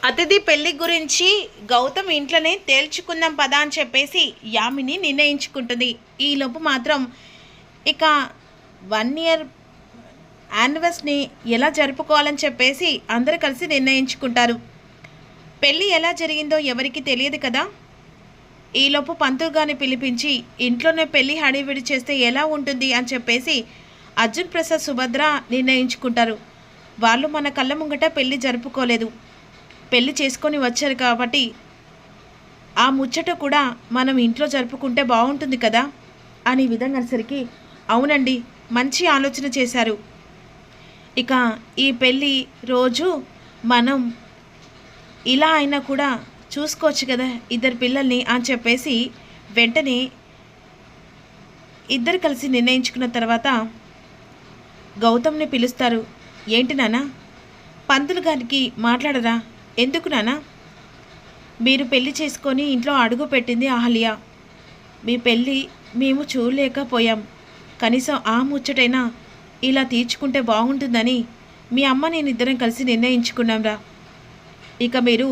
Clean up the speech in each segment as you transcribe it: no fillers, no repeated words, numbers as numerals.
అతిథి పెళ్లి గురించి గౌతమ్ ఇంట్లోనే తేల్చుకుందాం పదా అని చెప్పేసి యామిని నిర్ణయించుకుంటుంది. ఈలోపు మాత్రం ఇక 1 ఇయర్ యానివర్సరీని ఎలా జరుపుకోవాలని చెప్పేసి అందరూ కలిసి నిర్ణయించుకుంటారు. పెళ్ళి ఎలా జరిగిందో ఎవరికి తెలియదు కదా. ఈలోపు పంతులు గారిని పిలిపించి ఇంట్లోనే పెళ్ళి హడావిడి చేస్తే ఎలా ఉంటుంది అని చెప్పేసి అర్జున్ ప్రసాద్ సుభద్ర నిర్ణయించుకుంటారు. వాళ్ళు మన కళ్ళ ముంగట పెళ్ళి జరుపుకోలేదు, పెళ్ళి చేసుకొని వచ్చారు కాబట్టి ఆ ముచ్చట కూడా మనం ఇంట్లో జరుపుకుంటే బాగుంటుంది కదా అని విధంగా అనేసరికి అవునండి, మంచి ఆలోచన చేశారు. ఇక ఈ పెళ్ళి రోజు మనం ఇలా అయినా కూడా చూసుకోవచ్చు కదా ఇద్దరు పిల్లల్ని అని చెప్పేసి వెంటనే ఇద్దరు కలిసి నిర్ణయించుకున్న తర్వాత గౌతమ్ని పిలుస్తారు. ఏంటి నాన్న, పంతులు గారికి మాట్లాడరా? ఎందుకు నాన్న? మీరు పెళ్లి చేసుకొని ఇంట్లో అడుగు పెట్టింది అహల్య, మీ పెళ్ళి మేము చూడలేకపోయాం, కనీసం ఆ ముచ్చటైనా ఇలా తీర్చుకుంటే బాగుంటుందని మీ అమ్మ నేను ఇద్దరం కలిసి నిర్ణయించుకున్నాంరా. ఇక మీరు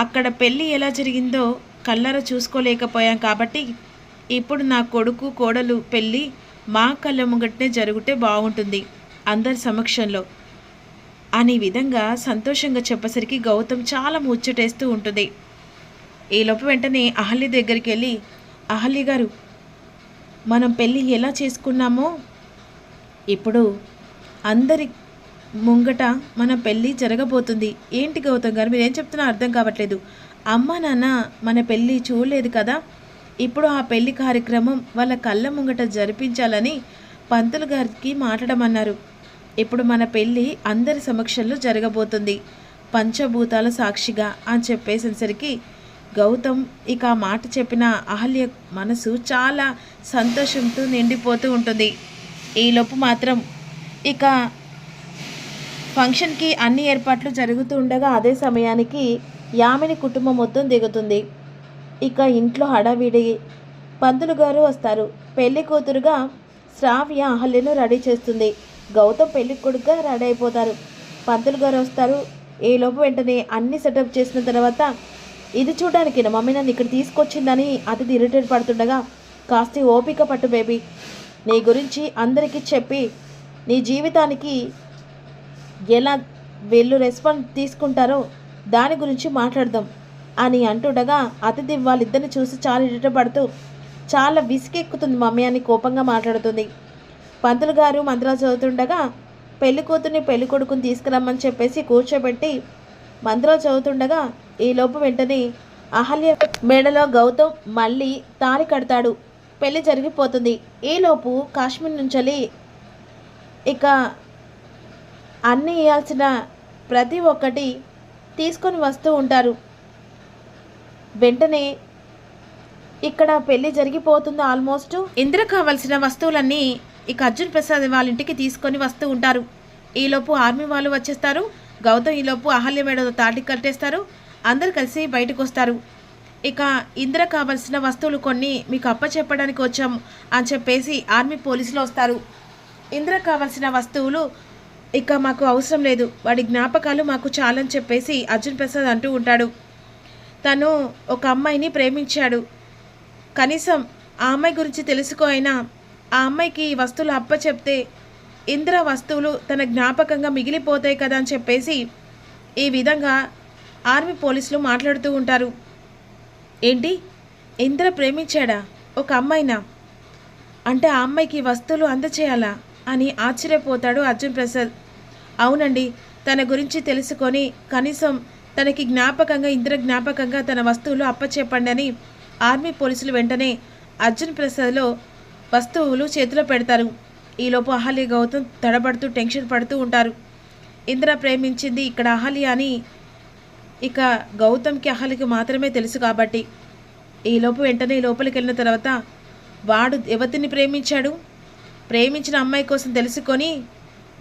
అక్కడ పెళ్ళి ఎలా జరిగిందో కళ్ళారా చూసుకోలేకపోయాం కాబట్టి ఇప్పుడు నా కొడుకు కోడలు పెళ్ళి మా కళ్ళ ముంగటనే జరుగుతే బాగుంటుంది అందరి సమక్షంలో అనే విధంగా సంతోషంగా చెప్పేసరికి గౌతమ్ చాలా ముచ్చటేస్తూ ఉంటుంది. ఈలోపు వెంటనే అహల్య దగ్గరికి వెళ్ళి, అహల్య గారు, మనం పెళ్ళి ఎలా చేసుకున్నామో ఇప్పుడు అందరి ముంగట మన పెళ్ళి జరగబోతుంది. ఏంటి గౌతమ్ గారు మీరేం చెప్తున్నా అర్థం కావట్లేదు. అమ్మ నాన్న మన పెళ్ళి చూడలేదు కదా, ఇప్పుడు ఆ పెళ్లి కార్యక్రమం వాళ్ళ కళ్ళ ముంగట జరిపించాలని పంతులు గారికి మాట్లాడమన్నారు. ఇప్పుడు మన పెళ్ళి అందరి సమక్షంలో జరగబోతుంది పంచభూతాల సాక్షిగా అని చెప్పేసరికి గౌతమ్ ఇక ఆ మాట చెప్పిన అహల్య మనసు చాలా సంతోషంతో నిండిపోతూ ఉంటుంది. ఈలోపు మాత్రం ఇక ఫంక్షన్కి అన్ని ఏర్పాట్లు జరుగుతూ ఉండగా అదే సమయానికి యామిని కుటుంబం మొత్తం దిగుతుంది. ఇక ఇంట్లో హడావిడి. పంతులు గారు వస్తారు. పెళ్లి కూతురుగా శ్రావ్య అహల్యను రెడీ చేస్తుంది. గౌతమ్ పెళ్లి కొడుకుగా రెడీ అయిపోతారు. పంతులు గారు వస్తారు. ఈలోపు వెంటనే అన్ని సెటప్ చేసిన తర్వాత ఇది చూడడానికి నా మమ్మీ నన్ను ఇక్కడ తీసుకొచ్చిందని అతిథి ఇరిటేట్ పడుతుండగా, కాస్త ఓపిక పట్టు బేబీ, నీ గురించి అందరికీ చెప్పి నీ జీవితానికి ఎలా వీళ్ళు రెస్పాన్స్ తీసుకుంటారో దాని గురించి మాట్లాడదాం అని అంటుండగా అతిథి వాళ్ళిద్దరిని చూసి చాలా ఇరిటేట్ పడుతూ చాలా విసిగెక్కుతుంది మమ్మీ అని కోపంగా మాట్లాడుతుంది. పంతులు గారు మంత్రాలు చదువుతుండగా పెళ్లి కూతుర్ని పెళ్లి కొడుకుని తీసుకురమ్మని చెప్పేసి కూర్చోబెట్టి మంత్రాలు చదువుతుండగా ఈలోపు వెంటనే అహల్య మెడలో గౌతమ్ మళ్ళీ తాళి కడతాడు. పెళ్లి జరిగిపోతుంది. ఈలోపు కాశ్మీర్ నుంచి ఇక అన్నీ ఇవ్వాల్సిన ప్రతి ఒక్కటి తీసుకొని వస్తూ ఉంటారు. వెంటనే ఇక్కడ పెళ్లి జరిగిపోతుంది. ఆల్మోస్ట్ ఇంద్ర కావాల్సిన వస్తువులన్నీ ఇక అర్జున్ ప్రసాద్ వాళ్ళ ఇంటికి తీసుకొని వస్తూ ఉంటారు. ఈలోపు ఆర్మీ వాళ్ళు వచ్చేస్తారు. గౌతమ్ ఈలోపు అహల్య మేడతో తాటి కట్టేస్తారు. అందరు కలిసి బయటకు వస్తారు. ఇక ఇంద్ర కావాల్సిన వస్తువులు కొన్ని మీకు అప్పచెప్పడానికి వచ్చాం అని చెప్పేసి ఆర్మీ పోలీసులు వస్తారు. ఇంద్ర కావాల్సిన వస్తువులు ఇక మాకు అవసరం లేదు, వాడి జ్ఞాపకాలు మాకు చాలని చెప్పేసి అర్జున్ ప్రసాద్ అంటూ ఉంటాడు. తను ఒక అమ్మాయిని ప్రేమించాడు, కనీసం ఆ అమ్మాయి గురించి తెలుసుకో, అయినా ఆ అమ్మాయికి ఈ వస్తువులు అప్పచెప్తే ఇంద్ర వస్తువులు తన జ్ఞాపకంగా మిగిలిపోతాయి కదా అని చెప్పేసి ఈ విధంగా ఆర్మీ పోలీసులు మాట్లాడుతూ ఉంటారు. ఏంటి, ఇంద్ర ప్రేమించాడా ఒక అమ్మాయినా? అంటే ఆ అమ్మాయికి వస్తువులు అందచేయాలా అని ఆశ్చర్యపోతాడు అర్జున్ ప్రసాద్. అవునండి, తన గురించి తెలుసుకొని కనీసం తనకి జ్ఞాపకంగా ఇంద్ర జ్ఞాపకంగా తన వస్తువులు అప్పచెప్పండి అని ఆర్మీ పోలీసులు వెంటనే అర్జున్ ప్రసాద్లో వస్తువులు చేతిలో పెడతారు. ఈలోపు అహల్య గౌతమ్ తడబడుతూ టెన్షన్ పడుతూ ఉంటారు. ఇంద్ర ప్రేమించింది ఇక్కడ అహల్య అని ఇక గౌతమ్కి అహల్యకి మాత్రమే తెలుసు కాబట్టి ఈలోపు వెంటనే లోపలికి వెళ్ళిన తర్వాత వాడు ఎవరిని ప్రేమించాడు, ప్రేమించిన అమ్మాయి కోసం తెలుసుకొని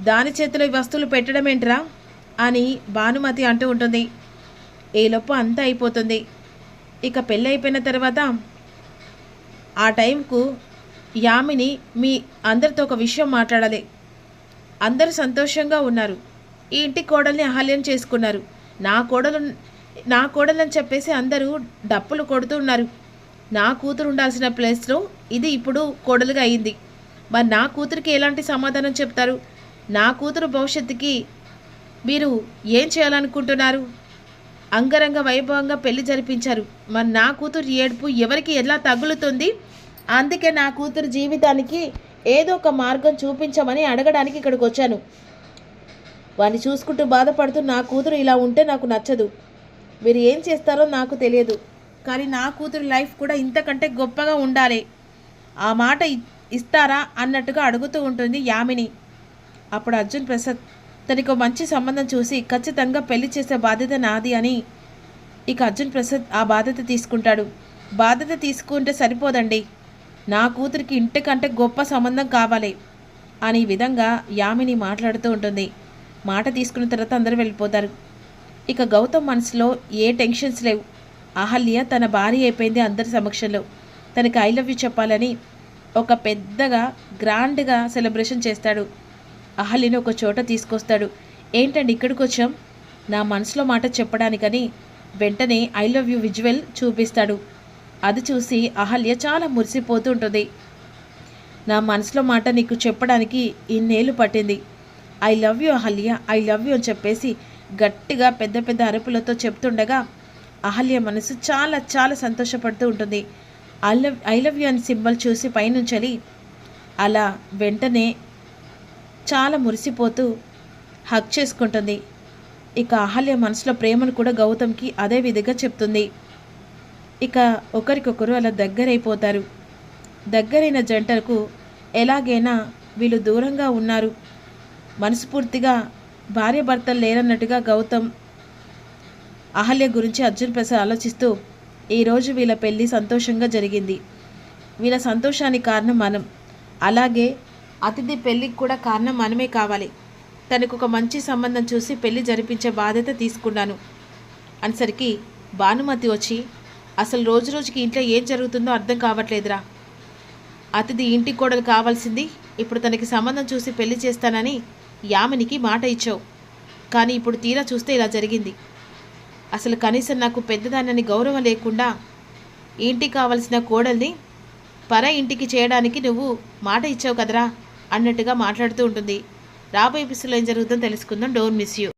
దాని చేతిలో ఈ వస్తువులు పెట్టడం ఏంట్రా అని భానుమతి అంటూ ఉంటుంది. ఈలోపు అంతా అయిపోతుంది. ఇక పెళ్ళి అయిపోయిన తర్వాత ఆ టైంకు యామిని మీ అందరితో ఒక విషయం మాట్లాడాలి. అందరూ సంతోషంగా ఉన్నారు. ఈ ఇంటి కోడల్ని అహల్యం చేసుకున్నారు. నా కోడలని చెప్పేసి అందరూ డప్పులు కొడుతూ ఉన్నారు. నా కూతురు ఉండాల్సిన ప్లేస్లో ఇది ఇప్పుడు కోడలుగా అయింది. మరి నా కూతురికి ఎలాంటి సమాధానం చెప్తారు? నా కూతురు భవిష్యత్తుకి మీరు ఏం చేయాలనుకుంటున్నారు? అంగరంగ వైభవంగా పెళ్లి జరిపించారు. మరి నా కూతురు ఏడుపు ఎవరికి ఎలా తగులుతుంది? అందుకే నా కూతురు జీవితానికి ఏదో ఒక మార్గం చూపించమని అడగడానికి ఇక్కడికి వచ్చాను. వాడిని చూసుకుంటూ బాధపడుతూ నా కూతురు ఇలా ఉంటే నాకు నచ్చదు. మీరు ఏం చేస్తారో నాకు తెలియదు, కానీ నా కూతురు లైఫ్ కూడా ఇంతకంటే గొప్పగా ఉండాలి. ఆ మాట ఇస్తారా అన్నట్టుగా అడుగుతూ ఉంటుంది యామిని. అప్పుడు అర్జున్ ప్రసాద్ తనకు మంచి సంబంధం చూసి ఖచ్చితంగా పెళ్లి చేసే బాధ్యత నాది అని ఇక అర్జున్ ప్రసాద్ ఆ బాధ్యత తీసుకుంటాడు. బాధ్యత తీసుకుంటే సరిపోదండి, నా కూతురికి ఇంటికంటే గొప్ప సంబంధం కావాలి అని విధంగా యామిని మాట్లాడుతూ ఉంటుంది. మాట తీసుకున్న తర్వాత అందరూ వెళ్ళిపోతారు. ఇక గౌతమ్ మనసులో ఏ టెన్షన్స్ లేవు. అహల్య తన భార్య అయిపోయింది అందరి సమక్షంలో. తనకి ఐ లవ్ యూ చెప్పాలని ఒక పెద్దగా గ్రాండ్గా సెలబ్రేషన్ చేస్తాడు. అహల్యని ఒక చోట తీసుకొస్తాడు. ఏంటండి ఇక్కడికి వచ్చాం? నా మనసులో మాట చెప్పడానికని వెంటనే ఐ లవ్ యూ విజువల్ చూపిస్తాడు. అది చూసి అహల్య చాలా మురిసిపోతూ ఉంటుంది. నా మనసులో మాట నీకు చెప్పడానికి ఇన్నేళ్ళు పట్టింది. I love you Ahalya, I love you అని చెప్పేసి గట్టిగా పెద్ద పెద్ద అరుపులతో చెప్తుండగా అహల్య మనసు చాలా చాలా సంతోషపడుతూ ఉంటుంది. ఐ లవ్ యూ అని సింబల్ చూసి పైనుంచలి అలా వెంటనే చాలా మురిసిపోతూ హగ్ చేసుకుంటుంది. ఇక అహల్య మనసులో ప్రేమను కూడా గౌతమ్కి అదే విధంగా చెప్తుంది. ఇక ఒకరికొకరు అలా దగ్గరైపోతారు. దగ్గరైన జంటకు ఎలాగైనా వీళ్ళు దూరంగా ఉన్నారు, మనస్ఫూర్తిగా భార్యాభర్తలు లేరన్నట్టుగా గౌతమ్ అహల్య గురించి అర్జున్ ప్రసాద్ ఆలోచిస్తూ ఈరోజు వీళ్ళ పెళ్ళి సంతోషంగా జరిగింది, వీళ్ళ సంతోషానికి కారణం మనం, అలాగే అతిథి పెళ్ళికి కూడా కారణం మనమే కావాలి. తనకు ఒక మంచి సంబంధం చూసి పెళ్లి జరిపించే బాధ్యత తీసుకున్నాను అనేసరికి భానుమతి వచ్చి అసలు రోజు రోజుకి ఇంట్లో ఏం జరుగుతుందో అర్థం కావట్లేదురా. అతిథి ఇంటి కోడలు కావాల్సింది, ఇప్పుడు తనకి సంబంధం చూసి పెళ్లి చేస్తానని యామినికి మాట ఇచ్చావు, కానీ ఇప్పుడు తీరా చూస్తే ఇలా జరిగింది. అసలు కనీసం నాకు పెద్దదానని గౌరవం లేకుండా ఇంటికి కావలసిన కోడల్ని పర ఇంటికి చేయడానికి నువ్వు మాట ఇచ్చావు కదరా అన్నట్టుగా మాట్లాడుతూ ఉంటుంది. రాబోయే ఎపిసోడ్లో ఏం జరుగుతుందో తెలుసుకుందాం. Don't miss you.